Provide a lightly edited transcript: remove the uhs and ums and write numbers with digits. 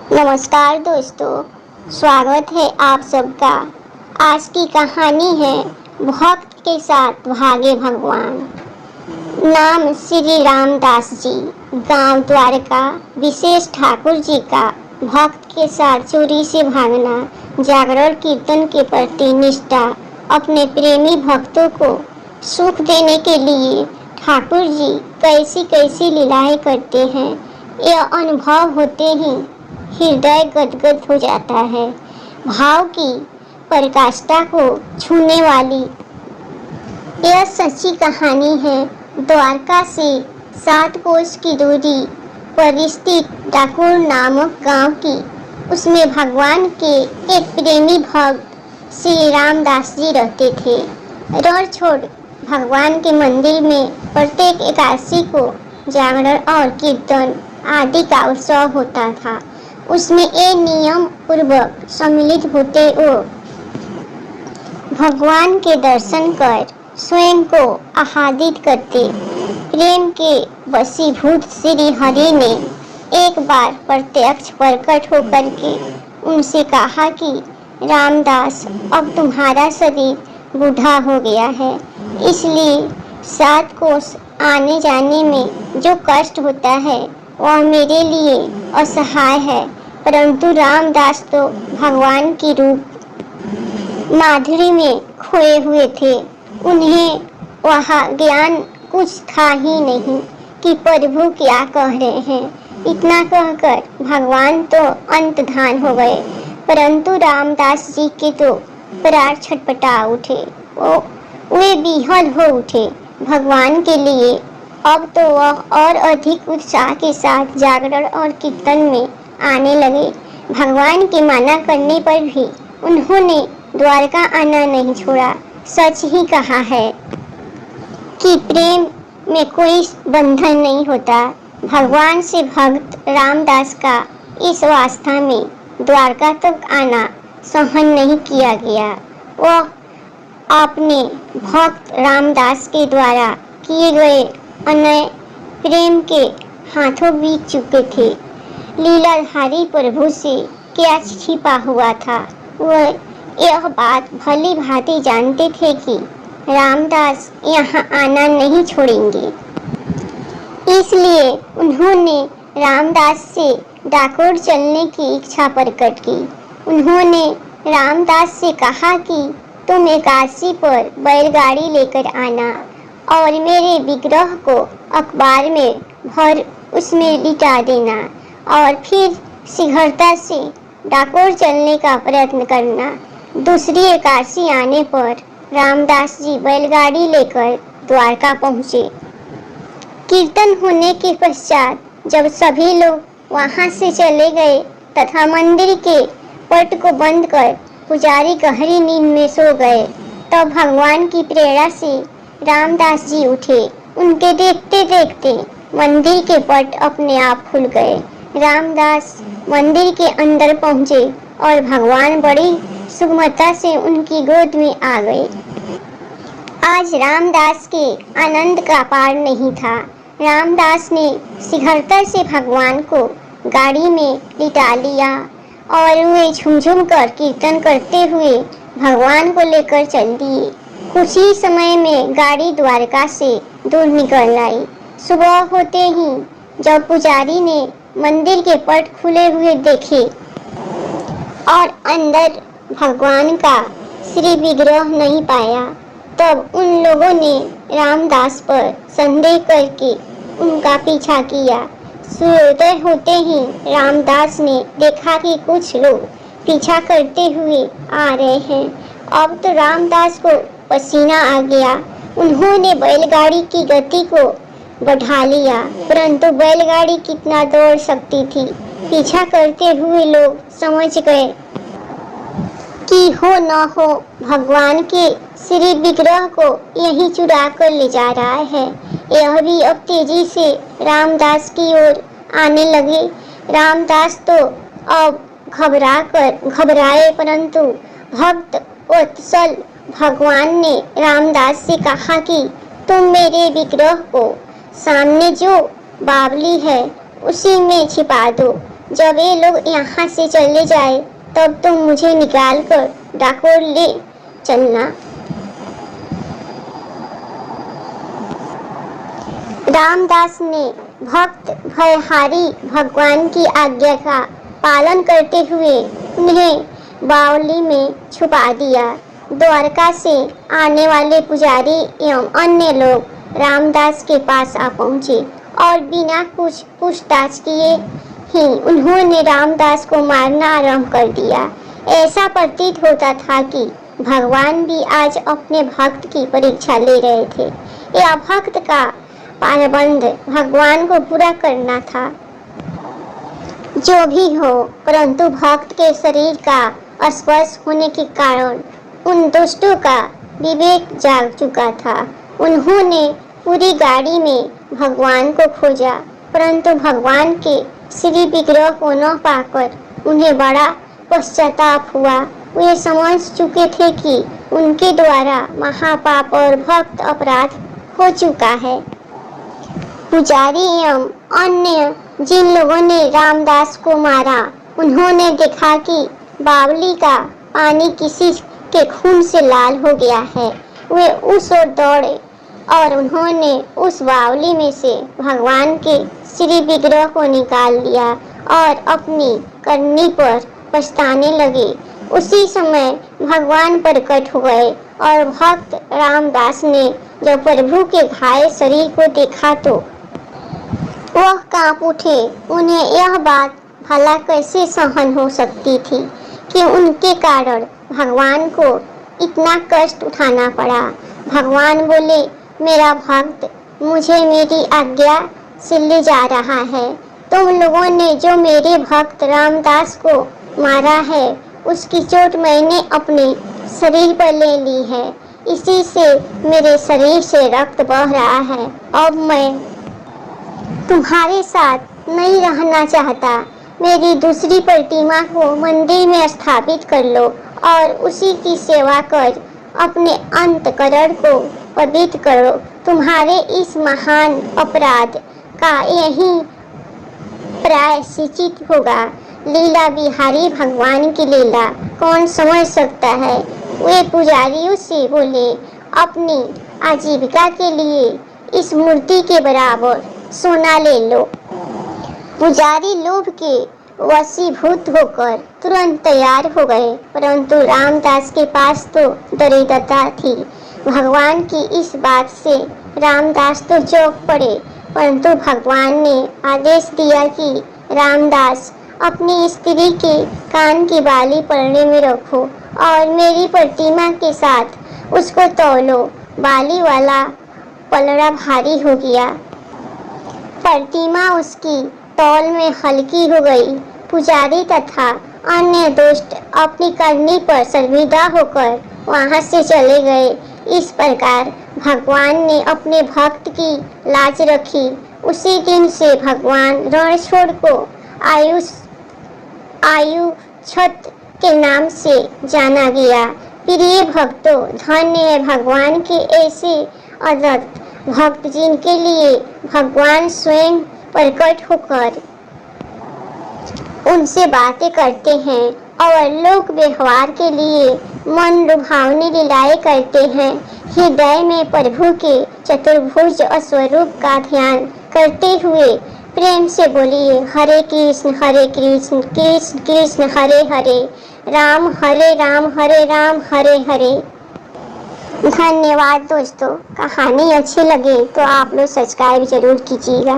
नमस्कार दोस्तों, स्वागत है आप सबका। आज की कहानी है भक्त के साथ भागे भगवान। नाम श्री रामदास जी, गांव द्वारका, विशेष ठाकुर जी का। भक्त के साथ चोरी से भागना, जागरण कीर्तन के प्रति निष्ठा, अपने प्रेमी भक्तों को सुख देने के लिए ठाकुर जी कैसी कैसी लीलाएं करते हैं, यह अनुभव होते ही हृदय गदगद हो जाता है। भाव की पराकाष्ठा को छूने वाली यह सच्ची कहानी है द्वारका से 7 कोस की दूरी पर स्थित डाकोर नामक गांव की। उसमें भगवान के एक प्रेमी भक्त श्री रामदास जी रहते थे। रण छोड़ भगवान के मंदिर में प्रत्येक एकादशी को जागरण और कीर्तन आदि का उत्सव होता था। उसमें ये नियम पूर्वक सम्मिलित होते वो भगवान के दर्शन कर स्वयं को आह्लादित करते। प्रेम के वशीभूत श्री हरि ने एक बार प्रत्यक्ष प्रकट होकर के उनसे कहा कि रामदास, अब तुम्हारा शरीर बूढ़ा हो गया है, इसलिए 7 कोस आने जाने में जो कष्ट होता है वह मेरे लिए असहाय है। परंतु रामदास तो भगवान की रूप माधुरी में खोए हुए थे। उन्हें वह ज्ञान कुछ था ही नहीं कि प्रभु क्या कह रहे हैं। इतना कहकर भगवान तो अंतर्धान हो गए, परंतु रामदास जी के तो प्राण छटपटा उठे। वे विह्वल हो उठे भगवान के लिए। अब तो वह और अधिक उत्साह के साथ जागरण और कीर्तन में आने लगे। भगवान के मना करने पर भी उन्होंने द्वारका आना नहीं छोड़ा। सच ही कहा है कि प्रेम में कोई बंधन नहीं होता। भगवान से भक्त रामदास का इस अवस्था में द्वारका तक आना सहन नहीं किया गया। वह अपने भक्त रामदास के द्वारा किए गए अन्याय प्रेम के हाथों बीत चुके थे। लीलाधारी प्रभु से क्या छिपा हुआ था, वह यह बात भली भांति जानते थे कि रामदास यहाँ आना नहीं छोड़ेंगे। इसलिए उन्होंने रामदास से डाकोर चलने की इच्छा प्रकट की। उन्होंने रामदास से कहा कि तुम एकादशी पर बैलगाड़ी लेकर आना और मेरे विग्रह को अखबार में भर उसमें लिटा देना और फिर शीघ्रता से डाकोर चलने का प्रयत्न करना। दूसरी एकादशी आने पर रामदास जी बैलगाड़ी लेकर द्वारका पहुँचे। कीर्तन होने के पश्चात जब सभी लोग वहां से चले गए तथा मंदिर के पट को बंद कर पुजारी गहरी नींद में सो गए, तब भगवान की प्रेरणा से रामदास जी उठे। उनके देखते देखते मंदिर के पट अपने आप खुल गए। रामदास मंदिर के अंदर पहुंचे और भगवान बड़ी सुगमता से उनकी गोद में आ गए। आज रामदास के आनंद का पार नहीं था। रामदास ने शीघ्रता से भगवान को गाड़ी में लिटा लिया और वे झुमझुम कर कीर्तन करते हुए भगवान को लेकर चल दिए। कुछ ही समय में गाड़ी द्वारका से दूर निकल आई। सुबह होते ही जब पुजारी ने मंदिर के पट खुले हुए देखे और अंदर भगवान का श्री विग्रह नहीं पाया, तब उन लोगों ने रामदास पर संदेह करके उनका पीछा किया। सूर्योदय होते ही रामदास ने देखा कि कुछ लोग पीछा करते हुए आ रहे हैं। अब तो रामदास को पसीना आ गया। उन्होंने बैलगाड़ी की गति को बढ़ा लिया, परंतु बैलगाड़ी कितना दौड़ सकती थी। पीछा करते हुए लोग समझ गए कि हो न हो भगवान के श्री विग्रह को यहीं चुरा कर ले जा रहा है। यह भी अब तेजी से रामदास की ओर आने लगे। रामदास तो अब घबराए, परंतु भक्त वत्सल भगवान ने रामदास से कहा कि तुम मेरे विग्रह को सामने जो बावली है उसी में छिपा दो। जब ये लोग यहाँ से चले जाए तब तुम मुझे निकाल कर डाकोर ले चलना। रामदास ने भक्त भयहारी भगवान की आज्ञा का पालन करते हुए उन्हें बावली में छुपा दिया। द्वारका से आने वाले पुजारी एवं अन्य लोग रामदास के पास आ पहुंचे और बिना कुछ पूछताछ किए ही उन्होंने रामदास को मारना आरंभ कर दिया। ऐसा प्रतीत होता था कि भगवान भी आज अपने भक्त की परीक्षा ले रहे थे। यह भक्त का पाबंद भगवान को पूरा करना था। जो भी हो, परंतु भक्त के शरीर का स्पर्श होने के कारण उन दुष्टों का विवेक जाग चुका था। उन्होंने पूरी गाड़ी में भगवान को खोजा, परंतु भगवान के श्री विग्रह को न पाकर उन्हें बड़ा पश्चाताप हुआ। वे समझ चुके थे कि उनके द्वारा महापाप और भक्त अपराध हो चुका है। पुजारी एवं अन्य जिन लोगों ने रामदास को मारा, उन्होंने देखा कि बावली का पानी किसी के खून से लाल हो गया है। वे उस ओर दौड़े और उन्होंने उस बावली में से भगवान के श्री विग्रह को निकाल लिया और अपनी करनी पर पछताने लगे। उसी समय भगवान प्रकट हुए और भक्त रामदास ने जब प्रभु के घायल शरीर को देखा तो वह कांप उठे। उन्हें यह बात भला कैसे सहन हो सकती थी कि उनके कारण भगवान को इतना कष्ट उठाना पड़ा। भगवान बोले, मेरा भक्त मुझे मेरी आज्ञा से ले जा रहा है। तुम लोगों ने जो मेरे भक्त रामदास को मारा है, उसकी चोट मैंने अपने शरीर पर ले ली है। इसी से मेरे शरीर से रक्त बह रहा है। अब मैं तुम्हारे साथ नहीं रहना चाहता। मेरी दूसरी प्रतिमा को मंदिर में स्थापित कर लो और उसी की सेवा कर अपने अंतकरण को पवित्र करो। तुम्हारे इस महान अपराध का यही प्रायश्चित होगा। लीला बिहारी भगवान की लीला कौन समझ सकता है। वे पुजारियों से बोले, अपनी आजीविका के लिए इस मूर्ति के बराबर सोना ले लो। पुजारी लोभ के वशीभूत होकर तुरंत तैयार हो गए, परंतु रामदास के पास तो दरिद्रता थी। भगवान की इस बात से रामदास तो चौंक पड़े, परंतु भगवान ने आदेश दिया कि रामदास अपनी स्त्री के कान की बाली पलड़े में रखो और मेरी प्रतिमा के साथ उसको तौलो। बाली वाला पलड़ा भारी हो गया, प्रतिमा उसकी तौल में हल्की हो गई। पुजारी तथा अन्य दुष्ट अपनी करनी पर शर्मिंदा होकर वहां से चले गए। इस प्रकार भगवान ने अपने भक्त की लाज रखी। उसी दिन से भगवान रणछोड़ को आयुछत के नाम से जाना गया। प्रिय भक्तों, धन्य है भगवान के ऐसे अद्भुत भक्त जिनके लिए भगवान स्वयं प्रकट होकर उनसे बातें करते हैं और लोक व्यवहार के लिए मन लुभावनी लीलाएं करते हैं। हृदय में प्रभु के चतुर्भुज स्वरूप का ध्यान करते हुए प्रेम से बोलिए, हरे कृष्ण कृष्ण कृष्ण हरे हरे, राम हरे राम हरे हरे। धन्यवाद दोस्तों। कहानी अच्छी लगे तो आप लोग सब्सक्राइब जरूर कीजिएगा।